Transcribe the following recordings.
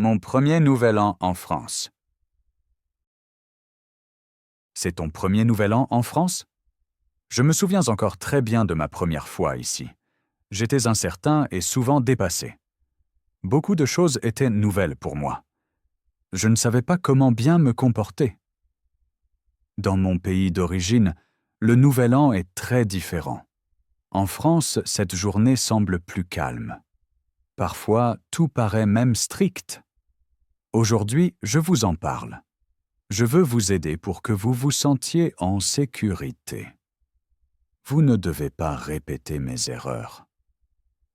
Mon premier nouvel an en France. C'est ton premier nouvel an en France? Je me souviens encore très bien de ma première fois ici. J'étais incertain et souvent dépassé. Beaucoup de choses étaient nouvelles pour moi. Je ne savais pas comment bien me comporter. Dans mon pays d'origine, le nouvel an est très différent. En France, cette journée semble plus calme. Parfois, tout paraît même strict. Aujourd'hui, je vous en parle. Je veux vous aider pour que vous vous sentiez en sécurité. Vous ne devez pas répéter mes erreurs.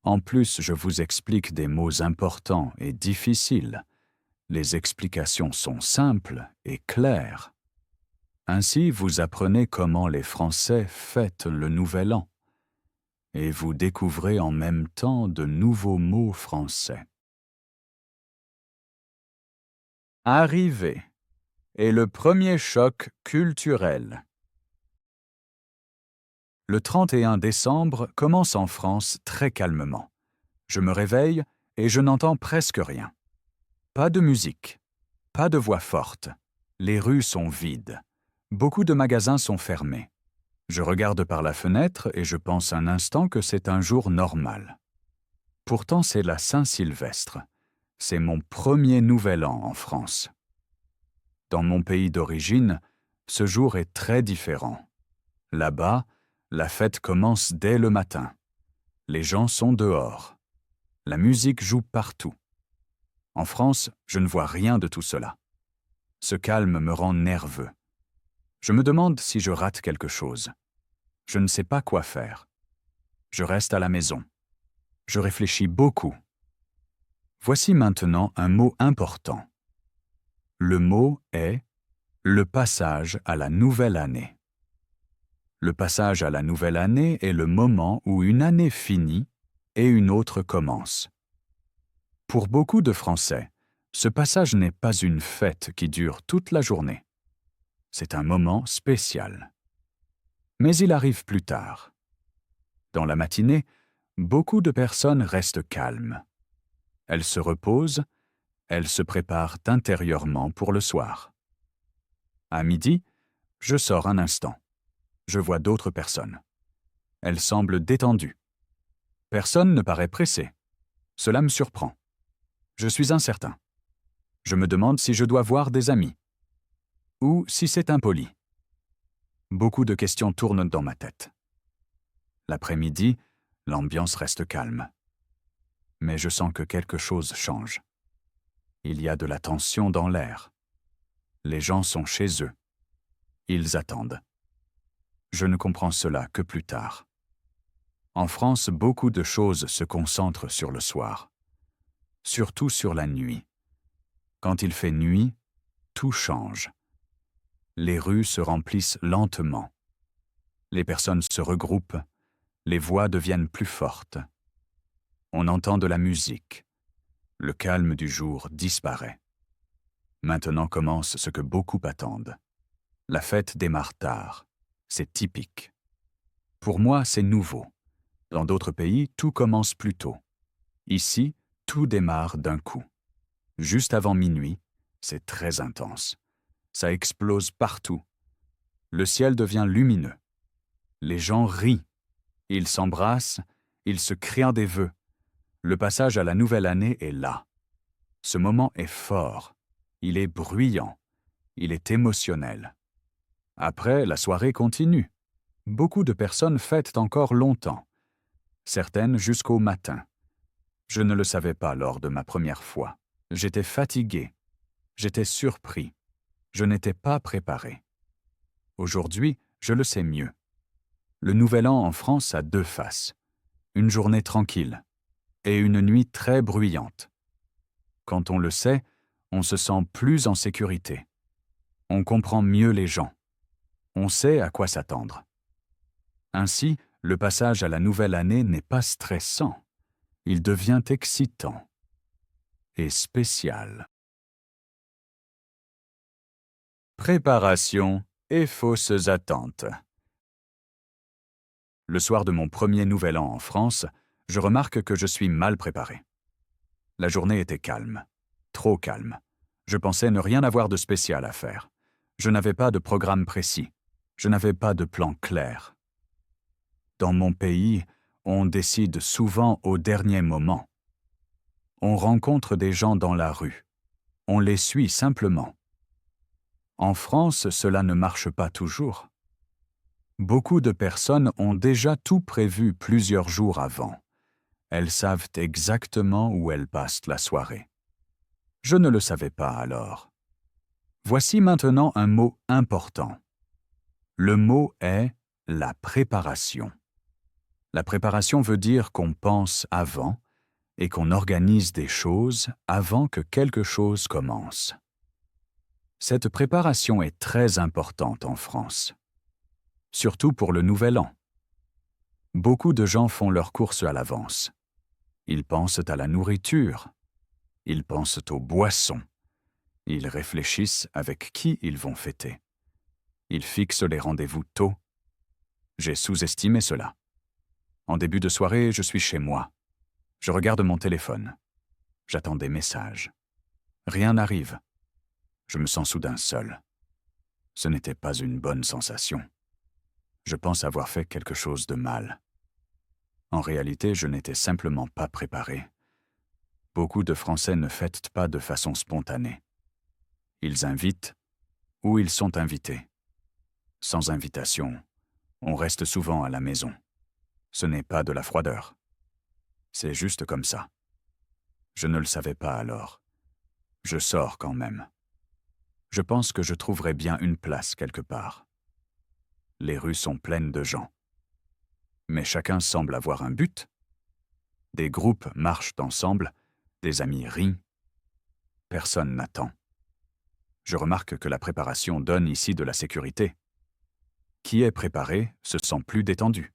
En plus, je vous explique des mots importants et difficiles. Les explications sont simples et claires. Ainsi, vous apprenez comment les Français fêtent le Nouvel An. Et vous découvrez en même temps de nouveaux mots français. Arrivée est le premier choc culturel. Le 31 décembre commence en France très calmement. Je me réveille et je n'entends presque rien. Pas de musique, pas de voix forte. Les rues sont vides. Beaucoup de magasins sont fermés. Je regarde par la fenêtre et je pense un instant que c'est un jour normal. Pourtant, c'est la Saint-Sylvestre. C'est mon premier nouvel an en France. Dans mon pays d'origine, ce jour est très différent. Là-bas, la fête commence dès le matin. Les gens sont dehors. La musique joue partout. En France, je ne vois rien de tout cela. Ce calme me rend nerveux. Je me demande si je rate quelque chose. Je ne sais pas quoi faire. Je reste à la maison. Je réfléchis beaucoup. Voici maintenant un mot important. Le mot est le passage à la nouvelle année. Le passage à la nouvelle année est le moment où une année finit et une autre commence. Pour beaucoup de Français, ce passage n'est pas une fête qui dure toute la journée. C'est un moment spécial. Mais il arrive plus tard. Dans la matinée, beaucoup de personnes restent calmes. Elles se reposent, elles se préparent intérieurement pour le soir. À midi, je sors un instant. Je vois d'autres personnes. Elles semblent détendues. Personne ne paraît pressé. Cela me surprend. Je suis incertain. Je me demande si je dois voir des amis. Ou si c'est impoli. Beaucoup de questions tournent dans ma tête. L'après-midi, l'ambiance reste calme. Mais je sens que quelque chose change. Il y a de la tension dans l'air. Les gens sont chez eux. Ils attendent. Je ne comprends cela que plus tard. En France, beaucoup de choses se concentrent sur le soir. Surtout sur la nuit. Quand il fait nuit, tout change. Les rues se remplissent lentement. Les personnes se regroupent. Les voix deviennent plus fortes. On entend de la musique. Le calme du jour disparaît. Maintenant commence ce que beaucoup attendent. La fête démarre tard. C'est typique. Pour moi, c'est nouveau. Dans d'autres pays, tout commence plus tôt. Ici, tout démarre d'un coup. Juste avant minuit, c'est très intense. Ça explose partout. Le ciel devient lumineux. Les gens rient. Ils s'embrassent, ils se crient des vœux. Le passage à la nouvelle année est là. Ce moment est fort. Il est bruyant. Il est émotionnel. Après, la soirée continue. Beaucoup de personnes fêtent encore longtemps. Certaines jusqu'au matin. Je ne le savais pas lors de ma première fois. J'étais fatigué. J'étais surpris. Je n'étais pas préparé. Aujourd'hui, je le sais mieux. Le Nouvel An en France a deux faces. Une journée tranquille et une nuit très bruyante. Quand on le sait, on se sent plus en sécurité. On comprend mieux les gens. On sait à quoi s'attendre. Ainsi, le passage à la nouvelle année n'est pas stressant. Il devient excitant et spécial. Préparation et fausses attentes. Le soir de mon premier nouvel an en France, je remarque que je suis mal préparé. La journée était calme, trop calme. Je pensais ne rien avoir de spécial à faire. Je n'avais pas de programme précis. Je n'avais pas de plan clair. Dans mon pays, on décide souvent au dernier moment. On rencontre des gens dans la rue. On les suit simplement. En France, cela ne marche pas toujours. Beaucoup de personnes ont déjà tout prévu plusieurs jours avant. Elles savent exactement où elles passent la soirée. Je ne le savais pas alors. Voici maintenant un mot important. Le mot est la préparation. La préparation veut dire qu'on pense avant et qu'on organise des choses avant que quelque chose commence. Cette préparation est très importante en France, surtout pour le Nouvel An. Beaucoup de gens font leurs courses à l'avance. Ils pensent à la nourriture, ils pensent aux boissons, ils réfléchissent avec qui ils vont fêter. Ils fixent les rendez-vous tôt. J'ai sous-estimé cela. En début de soirée, je suis chez moi. Je regarde mon téléphone. J'attends des messages. Rien n'arrive. Je me sens soudain seul. Ce n'était pas une bonne sensation. Je pense avoir fait quelque chose de mal. En réalité, je n'étais simplement pas préparé. Beaucoup de Français ne fêtent pas de façon spontanée. Ils invitent ou ils sont invités. Sans invitation, on reste souvent à la maison. Ce n'est pas de la froideur. C'est juste comme ça. Je ne le savais pas alors. Je sors quand même. Je pense que je trouverai bien une place quelque part. Les rues sont pleines de gens. Mais chacun semble avoir un but. Des groupes marchent ensemble, des amis rient. Personne n'attend. Je remarque que la préparation donne ici de la sécurité. Qui est préparé se sent plus détendu.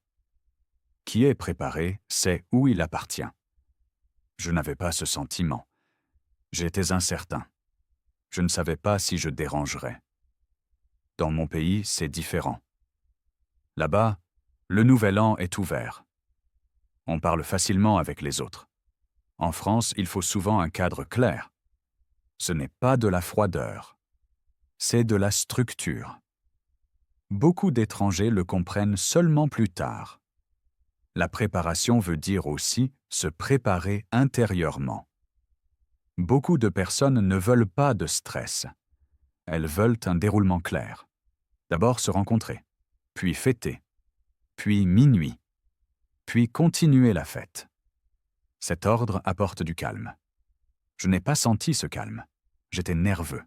Qui est préparé sait où il appartient. Je n'avais pas ce sentiment. J'étais incertain. Je ne savais pas si je dérangerais. Dans mon pays, c'est différent. Là-bas, le Nouvel An est ouvert. On parle facilement avec les autres. En France, il faut souvent un cadre clair. Ce n'est pas de la froideur. C'est de la structure. Beaucoup d'étrangers le comprennent seulement plus tard. La préparation veut dire aussi se préparer intérieurement. Beaucoup de personnes ne veulent pas de stress. Elles veulent un déroulement clair. D'abord se rencontrer, puis fêter, puis minuit, puis continuer la fête. Cet ordre apporte du calme. Je n'ai pas senti ce calme. J'étais nerveux.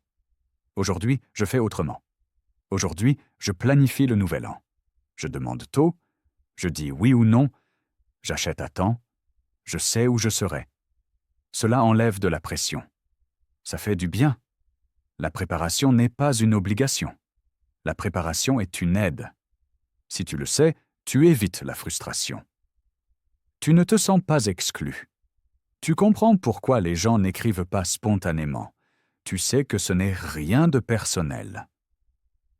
Aujourd'hui, je fais autrement. Aujourd'hui, je planifie le Nouvel An. Je demande tôt, je dis oui ou non, j'achète à temps, je sais où je serai. Cela enlève de la pression. Ça fait du bien. La préparation n'est pas une obligation. La préparation est une aide. Si tu le sais, tu évites la frustration. Tu ne te sens pas exclu. Tu comprends pourquoi les gens n'écrivent pas spontanément. Tu sais que ce n'est rien de personnel.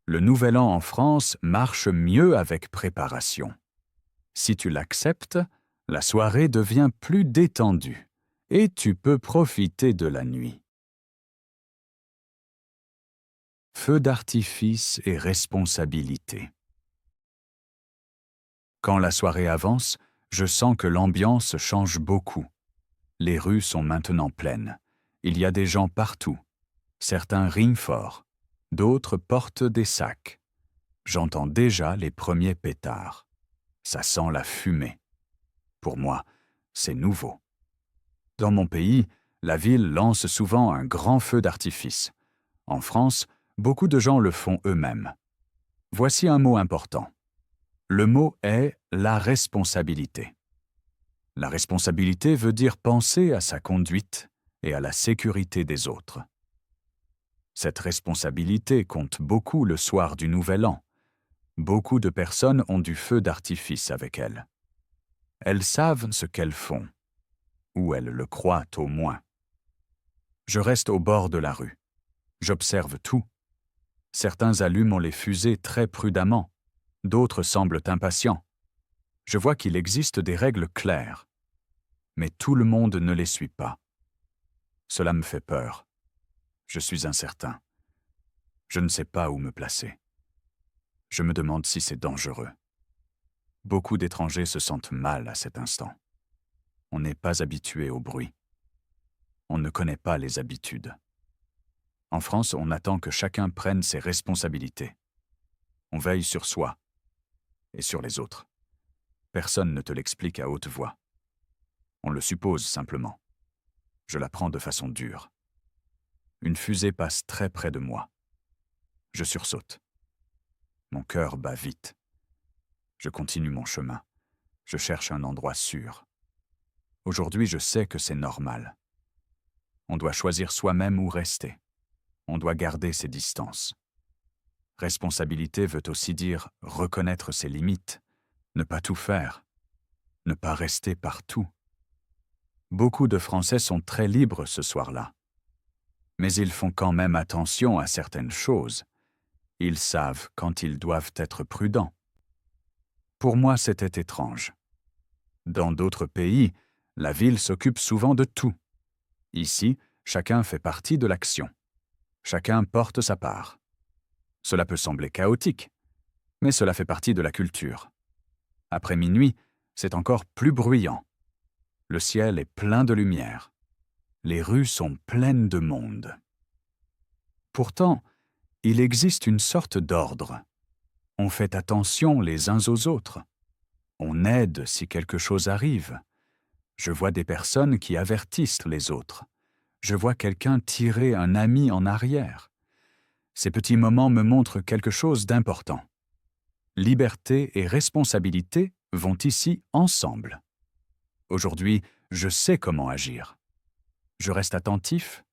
Le Nouvel An en France marche mieux avec préparation. Si tu l'acceptes, la soirée devient plus détendue et tu peux profiter de la nuit. Feux d'artifice et responsabilité. Quand la soirée avance, je sens que l'ambiance change beaucoup. Les rues sont maintenant pleines. Il y a des gens partout. Certains rient fort. D'autres portent des sacs. J'entends déjà les premiers pétards. Ça sent la fumée. Pour moi, c'est nouveau. Dans mon pays, la ville lance souvent un grand feu d'artifice. En France, beaucoup de gens le font eux-mêmes. Voici un mot important. Le mot est la responsabilité. La responsabilité veut dire penser à sa conduite et à la sécurité des autres. Cette responsabilité compte beaucoup le soir du Nouvel An. Beaucoup de personnes ont du feu d'artifice avec elles. Elles savent ce qu'elles font, ou elles le croient au moins. Je reste au bord de la rue. J'observe tout. Certains allument les fusées très prudemment. D'autres semblent impatients. Je vois qu'il existe des règles claires. Mais tout le monde ne les suit pas. Cela me fait peur. Je suis incertain. Je ne sais pas où me placer. Je me demande si c'est dangereux. Beaucoup d'étrangers se sentent mal à cet instant. On n'est pas habitué au bruit. On ne connaît pas les habitudes. En France, on attend que chacun prenne ses responsabilités. On veille sur soi et sur les autres. Personne ne te l'explique à haute voix. On le suppose simplement. Je l'apprends de façon dure. Une fusée passe très près de moi. Je sursaute. Mon cœur bat vite. Je continue mon chemin. Je cherche un endroit sûr. Aujourd'hui, je sais que c'est normal. On doit choisir soi-même où rester. On doit garder ses distances. Responsabilité veut aussi dire reconnaître ses limites, ne pas tout faire, ne pas rester partout. Beaucoup de Français sont très libres ce soir-là. Mais ils font quand même attention à certaines choses. Ils savent quand ils doivent être prudents. Pour moi, c'était étrange. Dans d'autres pays, la ville s'occupe souvent de tout. Ici, chacun fait partie de l'action. Chacun porte sa part. Cela peut sembler chaotique, mais cela fait partie de la culture. Après minuit, c'est encore plus bruyant. Le ciel est plein de lumière. Les rues sont pleines de monde. Pourtant, il existe une sorte d'ordre. On fait attention les uns aux autres. On aide si quelque chose arrive. Je vois des personnes qui avertissent les autres. Je vois quelqu'un tirer un ami en arrière. Ces petits moments me montrent quelque chose d'important. Liberté et responsabilité vont ici ensemble. Aujourd'hui, je sais comment agir. Je reste attentif,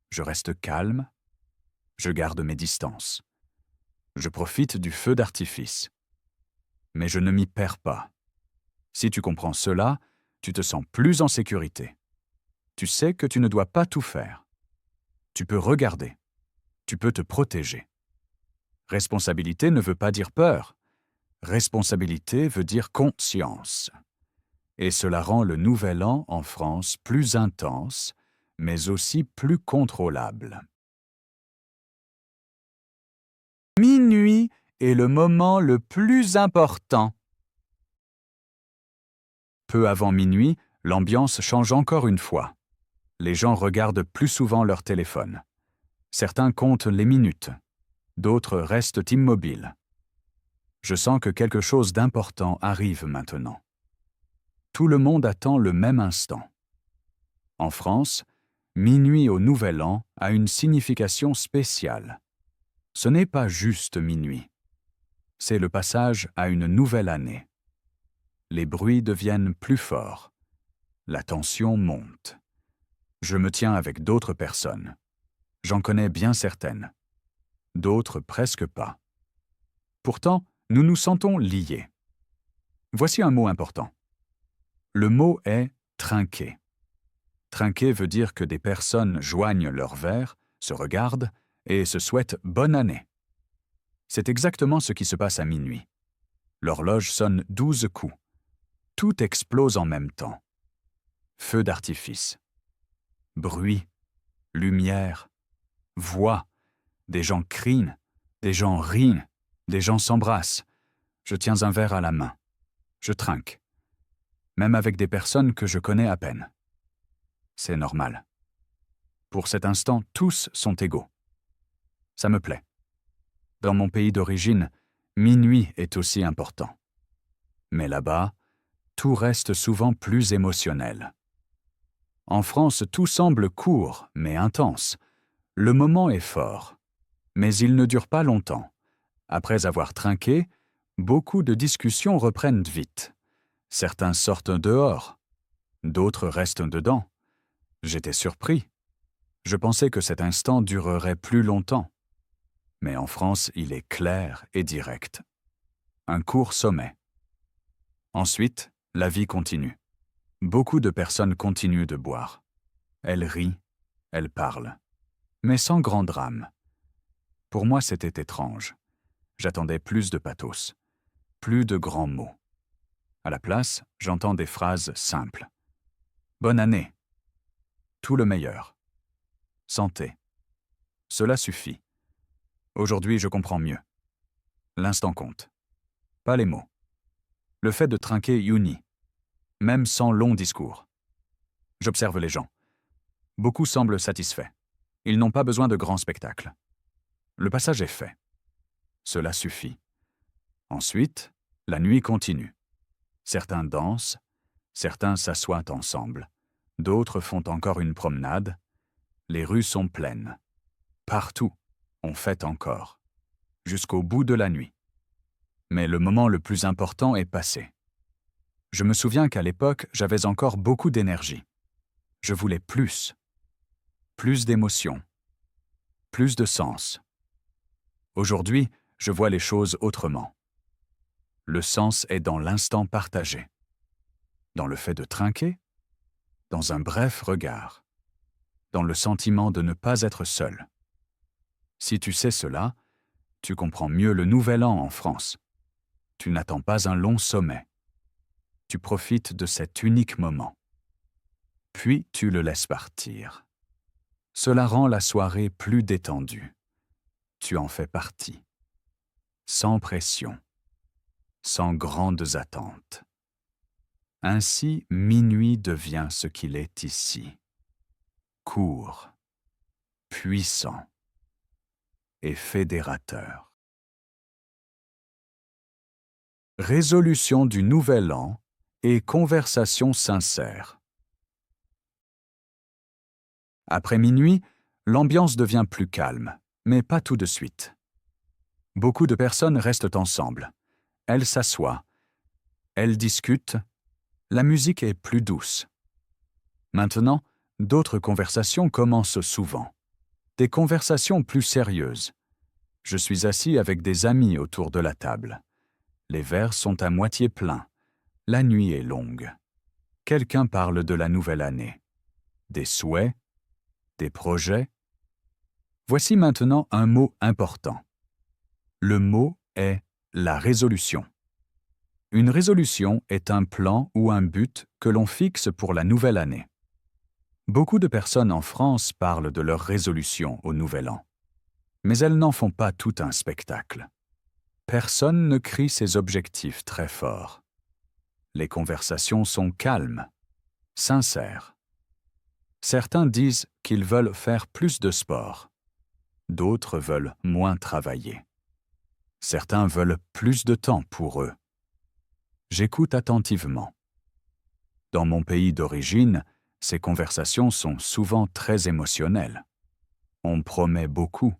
je reste calme, je garde mes distances. Je profite du feu d'artifice. Mais je ne m'y perds pas. Si tu comprends cela, tu te sens plus en sécurité. Tu sais que tu ne dois pas tout faire. Tu peux regarder. Tu peux te protéger. Responsabilité ne veut pas dire peur. Responsabilité veut dire conscience. Et cela rend le Nouvel An en France plus intense, mais aussi plus contrôlable. Minuit est le moment le plus important. Peu avant minuit, l'ambiance change encore une fois. Les gens regardent plus souvent leur téléphone. Certains comptent les minutes. D'autres restent immobiles. Je sens que quelque chose d'important arrive maintenant. Tout le monde attend le même instant. En France, minuit au Nouvel An a une signification spéciale. Ce n'est pas juste minuit. C'est le passage à une nouvelle année. Les bruits deviennent plus forts. La tension monte. Je me tiens avec d'autres personnes. J'en connais bien certaines. D'autres presque pas. Pourtant, nous nous sentons liés. Voici un mot important. Le mot est « trinquer ». Trinquer veut dire que des personnes joignent leurs verres, se regardent et se souhaitent bonne année. C'est exactement ce qui se passe à minuit. L'horloge sonne 12 coups. Tout explose en même temps. Feu d'artifice. Bruit. Lumière. Voix. Des gens crient. Des gens rient. Des gens s'embrassent. Je tiens un verre à la main. Je trinque. Même avec des personnes que je connais à peine. C'est normal. Pour cet instant, tous sont égaux. Ça me plaît. Dans mon pays d'origine, minuit est aussi important. Mais là-bas, tout reste souvent plus émotionnel. En France, tout semble court, mais intense. Le moment est fort. Mais il ne dure pas longtemps. Après avoir trinqué, beaucoup de discussions reprennent vite. Certains sortent dehors. D'autres restent dedans. J'étais surpris. Je pensais que cet instant durerait plus longtemps. Mais en France, il est clair et direct. Un court sommet. Ensuite, la vie continue. Beaucoup de personnes continuent de boire. Elles rient, elles parlent. Mais sans grand drame. Pour moi, c'était étrange. J'attendais plus de pathos, plus de grands mots. À la place, j'entends des phrases simples. Bonne année. Tout le meilleur. Santé. Cela suffit. Aujourd'hui, je comprends mieux. L'instant compte. Pas les mots. Le fait de trinquer unit, même sans long discours. J'observe les gens. Beaucoup semblent satisfaits. Ils n'ont pas besoin de grands spectacles. Le passage est fait. Cela suffit. Ensuite, la nuit continue. Certains dansent, certains s'assoient ensemble, d'autres font encore une promenade. Les rues sont pleines. Partout, on fête encore, jusqu'au bout de la nuit. Mais le moment le plus important est passé. Je me souviens qu'à l'époque, j'avais encore beaucoup d'énergie. Je voulais plus d'émotion, plus de sens. Aujourd'hui, je vois les choses autrement. Le sens est dans l'instant partagé, dans le fait de trinquer, dans un bref regard, dans le sentiment de ne pas être seul. Si tu sais cela, tu comprends mieux le nouvel an en France. Tu n'attends pas un long sommet. Tu profites de cet unique moment. Puis tu le laisses partir. Cela rend la soirée plus détendue. Tu en fais partie. Sans pression. Sans grandes attentes. Ainsi, minuit devient ce qu'il est ici. Court, puissant et fédérateur. Résolution du nouvel an et conversation sincère. Après minuit, l'ambiance devient plus calme, mais pas tout de suite. Beaucoup de personnes restent ensemble. Elles s'assoient. Elles discutent. La musique est plus douce. Maintenant, d'autres conversations commencent souvent. Des conversations plus sérieuses. Je suis assis avec des amis autour de la table. Les verres sont à moitié pleins. La nuit est longue. Quelqu'un parle de la nouvelle année. Des souhaits, des projets. Voici maintenant un mot important. Le mot est la résolution. Une résolution est un plan ou un but que l'on fixe pour la nouvelle année. Beaucoup de personnes en France parlent de leurs résolutions au Nouvel An. Mais elles n'en font pas tout un spectacle. Personne ne crie ses objectifs très fort. Les conversations sont calmes, sincères. Certains disent qu'ils veulent faire plus de sport. D'autres veulent moins travailler. Certains veulent plus de temps pour eux. J'écoute attentivement. Dans mon pays d'origine, ces conversations sont souvent très émotionnelles. On promet beaucoup.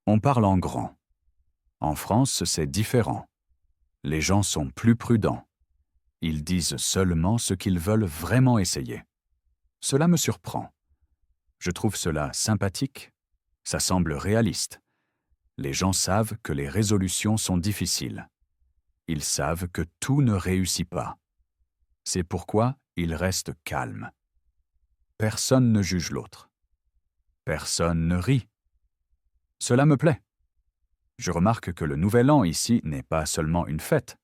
On parle en grand. En France, c'est différent. Les gens sont plus prudents. Ils disent seulement ce qu'ils veulent vraiment essayer. Cela me surprend. Je trouve cela sympathique. Ça semble réaliste. Les gens savent que les résolutions sont difficiles. Ils savent que tout ne réussit pas. C'est pourquoi ils restent calmes. Personne ne juge l'autre. Personne ne rit. Cela me plaît. Je remarque que le Nouvel An ici n'est pas seulement une fête.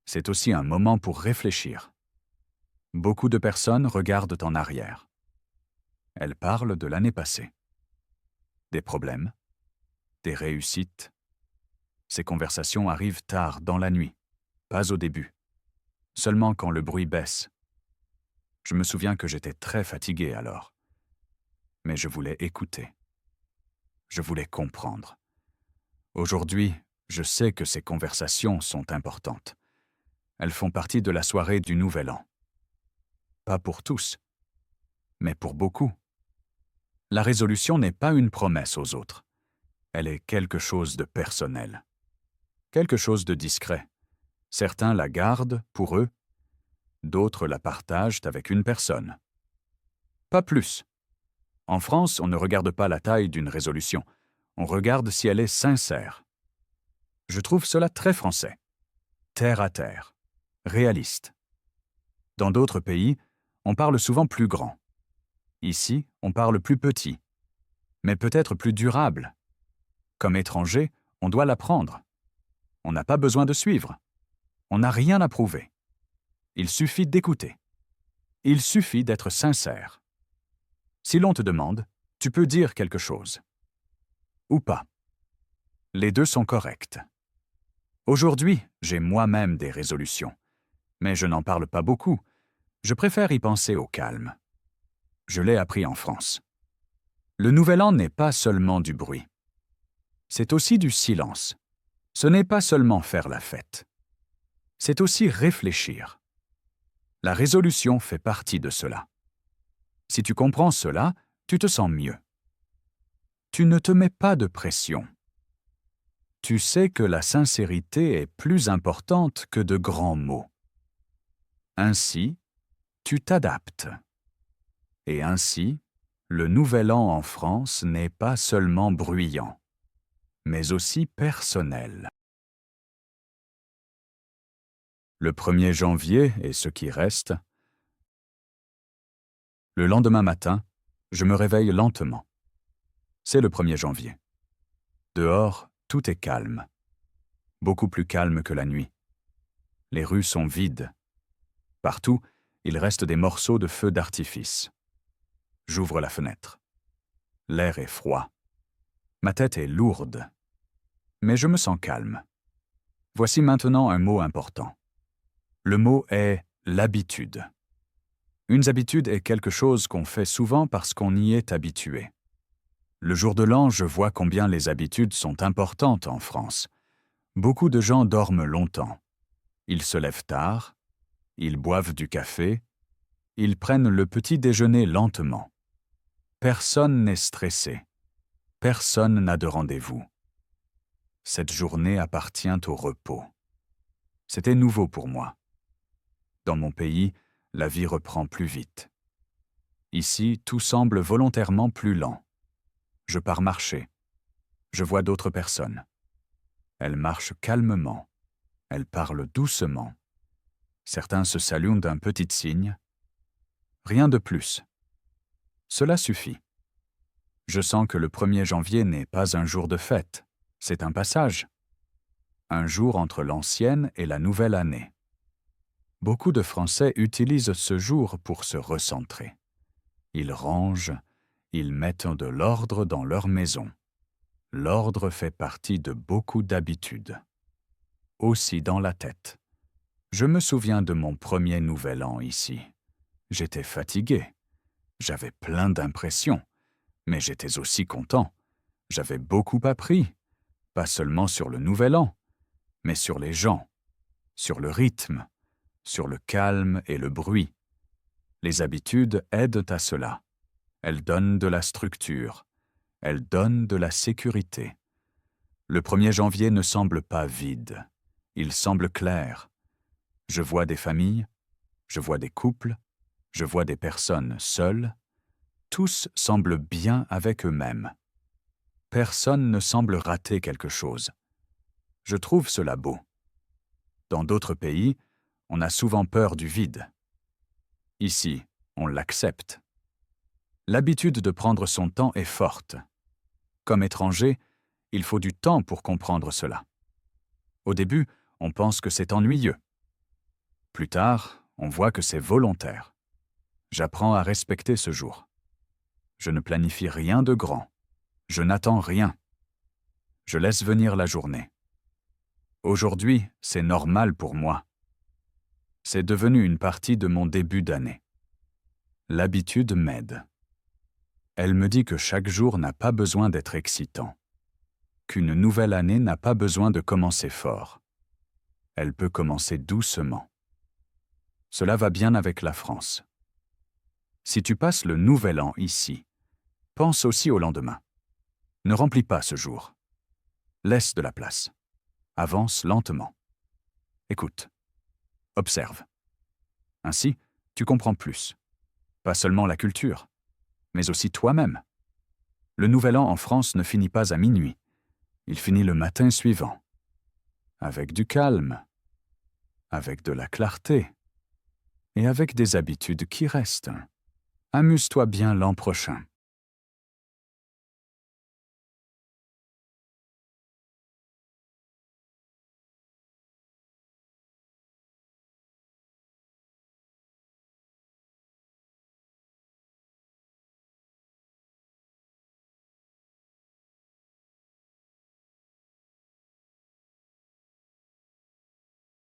C'est aussi un moment pour réfléchir. Beaucoup de personnes regardent en arrière. Elles parlent de l'année passée. Des problèmes, des réussites. Ces conversations arrivent tard dans la nuit, pas au début, seulement quand le bruit baisse. Je me souviens que j'étais très fatigué alors. Mais je voulais écouter. Je voulais comprendre. Aujourd'hui, je sais que ces conversations sont importantes. Elles font partie de la soirée du Nouvel An. Pas pour tous, mais pour beaucoup. La résolution n'est pas une promesse aux autres. Elle est quelque chose de personnel. Quelque chose de discret. Certains la gardent pour eux, d'autres la partagent avec une personne. Pas plus. En France, on ne regarde pas la taille d'une résolution. On regarde si elle est sincère. Je trouve cela très français. Terre à terre. Réaliste. Dans d'autres pays, on parle souvent plus grand. Ici, on parle plus petit, mais peut-être plus durable. Comme étranger, on doit l'apprendre. On n'a pas besoin de suivre. On n'a rien à prouver. Il suffit d'écouter. Il suffit d'être sincère. Si l'on te demande, tu peux dire quelque chose. ou pas. Les deux sont corrects. Aujourd'hui, j'ai moi-même des résolutions, mais je n'en parle pas beaucoup. Je préfère y penser au calme. Je l'ai appris en France. Le Nouvel An n'est pas seulement du bruit. C'est aussi du silence. Ce n'est pas seulement faire la fête. C'est aussi réfléchir. La résolution fait partie de cela. Si tu comprends cela, tu te sens mieux. Tu ne te mets pas de pression. Tu sais que la sincérité est plus importante que de grands mots. Ainsi, tu t'adaptes. Et ainsi, le Nouvel An en France n'est pas seulement bruyant, mais aussi personnel. Le 1er janvier et ce qui reste. Le lendemain matin, je me réveille lentement. C'est le 1er janvier. Dehors, tout est calme. Beaucoup plus calme que la nuit. Les rues sont vides. Partout, il reste des morceaux de feux d'artifice. J'ouvre la fenêtre. L'air est froid. Ma tête est lourde. Mais je me sens calme. Voici maintenant un mot important. Le mot est l'habitude. Une habitude est quelque chose qu'on fait souvent parce qu'on y est habitué. Le jour de l'an, je vois combien les habitudes sont importantes en France. Beaucoup de gens dorment longtemps. Ils se lèvent tard. Ils boivent du café. Ils prennent le petit déjeuner lentement. Personne n'est stressé. Personne n'a de rendez-vous. Cette journée appartient au repos. C'était nouveau pour moi. Dans mon pays, la vie reprend plus vite. Ici, tout semble volontairement plus lent. Je pars marcher. Je vois d'autres personnes. Elles marchent calmement. Elles parlent doucement. Certains se saluent d'un petit signe. Rien de plus. Cela suffit. Je sens que le 1er janvier n'est pas un jour de fête, c'est un passage. Un jour entre l'ancienne et la nouvelle année. Beaucoup de Français utilisent ce jour pour se recentrer. Ils rangent, ils mettent de l'ordre dans leur maison. L'ordre fait partie de beaucoup d'habitudes. Aussi dans la tête. Je me souviens de mon 1er Nouvel An ici. J'étais fatigué. J'avais plein d'impressions. Mais j'étais aussi content. J'avais beaucoup appris. Pas seulement sur le Nouvel An, mais sur les gens, sur le rythme, sur le calme et le bruit. Les habitudes aident à cela. Elles donnent de la structure. Elles donnent de la sécurité. Le 1er janvier ne semble pas vide. Il semble clair. Je vois des familles, je vois des couples, je vois des personnes seules. Tous semblent bien avec eux-mêmes. Personne ne semble rater quelque chose. Je trouve cela beau. Dans d'autres pays, on a souvent peur du vide. Ici, on l'accepte. L'habitude de prendre son temps est forte. Comme étranger, il faut du temps pour comprendre cela. Au début, on pense que c'est ennuyeux. Plus tard, on voit que c'est volontaire. J'apprends à respecter ce jour. Je ne planifie rien de grand. Je n'attends rien. Je laisse venir la journée. Aujourd'hui, c'est normal pour moi. C'est devenu une partie de mon début d'année. L'habitude m'aide. Elle me dit que chaque jour n'a pas besoin d'être excitant, qu'une nouvelle année n'a pas besoin de commencer fort. Elle peut commencer doucement. Cela va bien avec la France. Si tu passes le Nouvel An ici, pense aussi au lendemain. Ne remplis pas ce jour. Laisse de la place. Avance lentement. Écoute. Observe. Ainsi, tu comprends plus. Pas seulement la culture, mais aussi toi-même. Le Nouvel An en France ne finit pas à minuit. Il finit le matin suivant. Avec du calme, avec de la clarté et avec des habitudes qui restent. Amuse-toi bien l'an prochain.